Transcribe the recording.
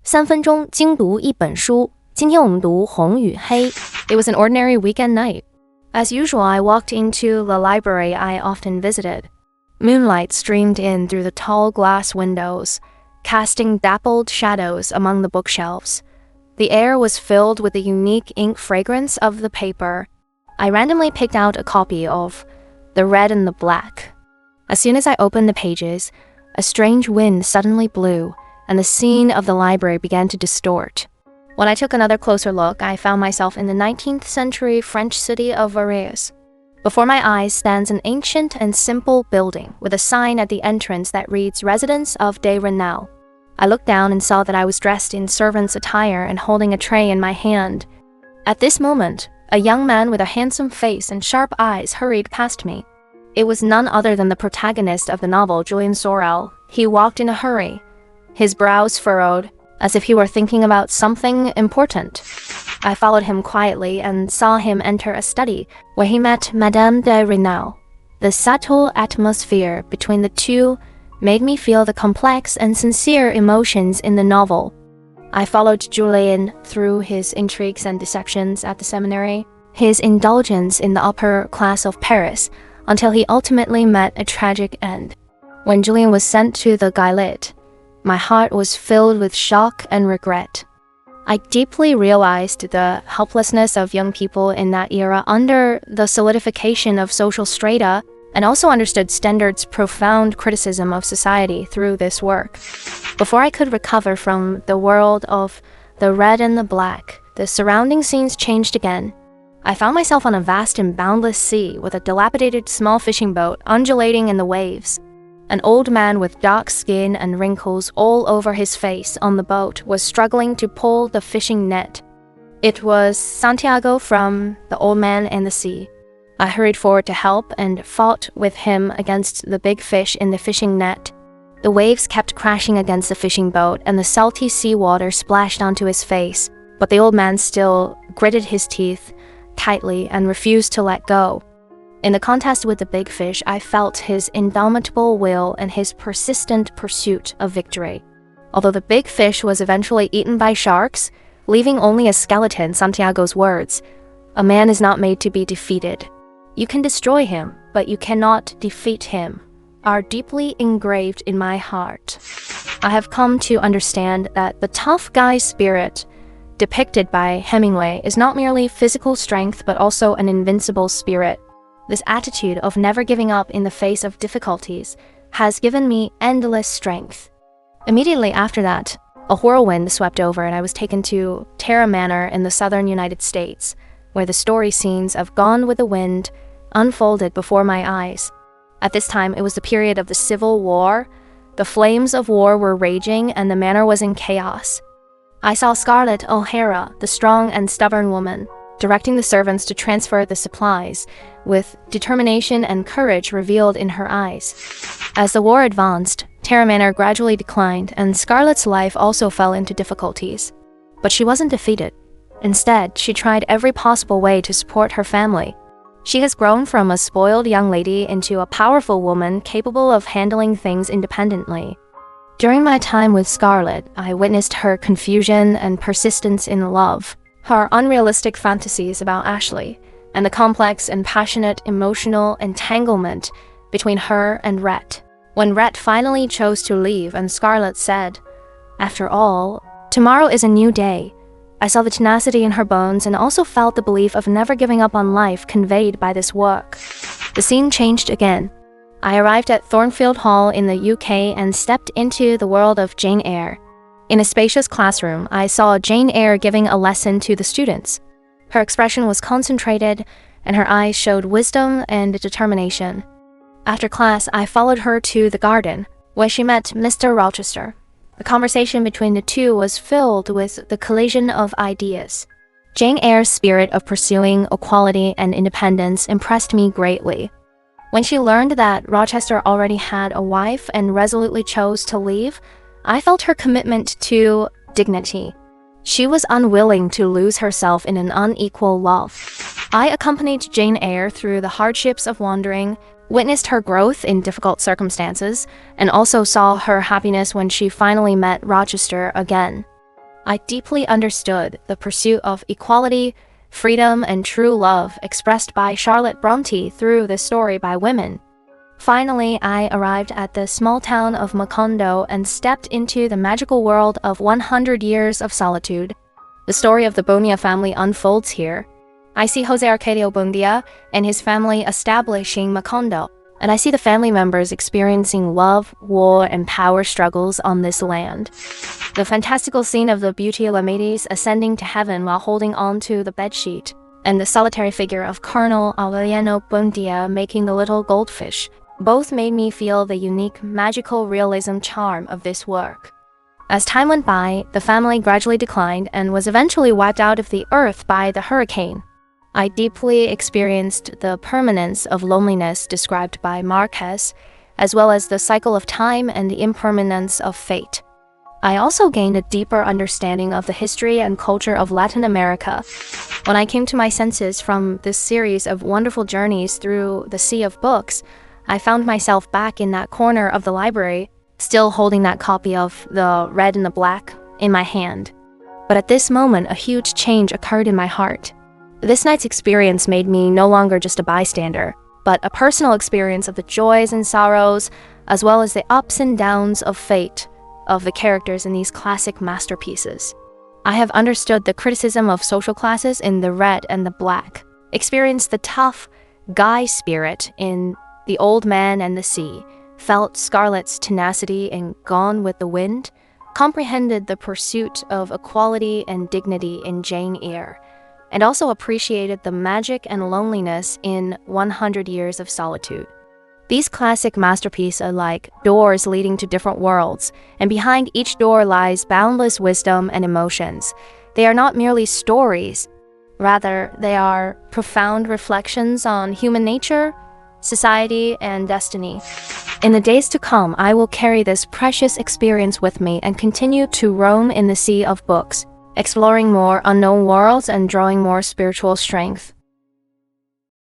3分钟精读一本书。今天我们读《红与黑》。It was an ordinary weekend night. As usual, I walked into the library I often visited. Moonlight streamed in through the tall glass windows, casting dappled shadows among the bookshelves. The air was filled with the unique ink fragrance of the paper. I randomly picked out a copy of The Red and the Black. As soon as I opened the pages, a strange wind suddenly blew, and the scene of the library began to distort. When I took another closer look, I found myself in the 19th century French city of Varese. Before my eyes stands an ancient and simple building with a sign at the entrance that reads Residence of de Renal. I looked down and saw that I was dressed in servant's attire and holding a tray in my hand. At this moment, a young man with a handsome face and sharp eyes hurried past me. It was none other than the protagonist of the novel, Julian Sorel. He walked in a hurry, his brows furrowed, as if he were thinking about something important. I followed him quietly and saw him enter a study where he met Madame de Renal. The subtle atmosphere between the two made me feel the complex and sincere emotions in the novel. I followed Julian through his intrigues and deceptions at the seminary, his indulgence in the upper class of Paris, until he ultimately met a tragic end. When Julian was sent to the Gauliet, my heart was filled with shock and regret. I deeply realized the helplessness of young people in that era under the solidification of social strata, and also understood Stendhal's profound criticism of society through this work. Before I could recover from the world of The Red and the Black, the surrounding scenes changed again. I found myself on a vast and boundless sea with a dilapidated small fishing boat undulating in the waves. An old man with dark skin and wrinkles all over his face on the boat was struggling to pull the fishing net. It was Santiago from The Old Man and the Sea. I hurried forward to help and fought with him against the big fish in the fishing net. The waves kept crashing against the fishing boat and the salty seawater splashed onto his face, but the old man still gritted his teeth tightly and refused to let go. In the contest with the big fish, I felt his indomitable will and his persistent pursuit of victory. Although the big fish was eventually eaten by sharks, leaving only a skeleton, Santiago's words, "A man is not made to be defeated. You can destroy him, but you cannot defeat him," are deeply engraved in my heart. I have come to understand that the tough guy spirit depicted by Hemingway is not merely physical strength, but also an invincible spirit. This attitude of never giving up in the face of difficulties has given me endless strength. Immediately after that, a whirlwind swept over and I was taken to Terra Manor in the southern United States, where the story scenes of Gone with the Wind unfolded before my eyes. At this time, it was the period of the Civil War. The flames of war were raging and the manor was in chaos. I saw Scarlett O'Hara, the strong and stubborn woman, directing the servants to transfer the supplies, with determination and courage revealed in her eyes. As the war advanced, Terra Manor gradually declined, and Scarlett's life also fell into difficulties. But she wasn't defeated. Instead, she tried every possible way to support her family. She has grown from a spoiled young lady into a powerful woman capable of handling things independently. During my time with Scarlett, I witnessed her confusion and persistence in love, her unrealistic fantasies about Ashley, and the complex and passionate emotional entanglement between her and Rhett. When Rhett finally chose to leave and Scarlett said, "After all, tomorrow is a new day," I saw the tenacity in her bones and also felt the belief of never giving up on life conveyed by this work. The scene changed again. I arrived at Thornfield Hall in the UK and stepped into the world of Jane Eyre. In a spacious classroom, I saw Jane Eyre giving a lesson to the students. Her expression was concentrated, and her eyes showed wisdom and determination. After class, I followed her to the garden, where she met Mr. Rochester. The conversation between the two was filled with the collision of ideas. Jane Eyre's spirit of pursuing equality and independence impressed me greatly. When she learned that Rochester already had a wife and resolutely chose to leave, I felt her commitment to dignity. She was unwilling to lose herself in an unequal love. I accompanied Jane Eyre through the hardships of wandering, witnessed her growth in difficult circumstances, and also saw her happiness when she finally met Rochester again. I deeply understood the pursuit of equality, freedom, and true love expressed by Charlotte Bronte through the story by women. Finally, I arrived at the small town of Macondo and stepped into the magical world of 100 Years of Solitude. The story of the Bonilla family unfolds here. I see Jose Arcadio Buendia and his family establishing Macondo, and I see the family members experiencing love, war, and power struggles on this land. The fantastical scene of the beauty Lamedes ascending to heaven while holding on to the bedsheet, and the solitary figure of Colonel Aureliano Buendia making the little goldfish, both made me feel the unique magical realism charm of this work. As time went by, the family gradually declined and was eventually wiped out of the earth by the hurricane. I deeply experienced the permanence of loneliness described by Marquez, as well as the cycle of time and the impermanence of fate. I also gained a deeper understanding of the history and culture of Latin America. When I came to my senses from this series of wonderful journeys through the sea of books, I found myself back in that corner of the library, still holding that copy of The Red and the Black in my hand. But at this moment, a huge change occurred in my heart. This night's experience made me no longer just a bystander, but a personal experience of the joys and sorrows, as well as the ups and downs of fate of the characters in these classic masterpieces. I have understood the criticism of social classes in The Red and the Black, experienced the tough guy spirit in The Old Man and the Sea, felt Scarlett's tenacity in Gone with the Wind, comprehended the pursuit of equality and dignity in Jane Eyre, and also appreciated the magic and loneliness in 100 Years of Solitude. These classic masterpieces are like doors leading to different worlds, and behind each door lies boundless wisdom and emotions. They are not merely stories. Rather, they are profound reflections on human nature, society, and destiny. In the days to come, I will carry this precious experience with me and continue to roam in the sea of books, exploring more unknown worlds and drawing more spiritual strength.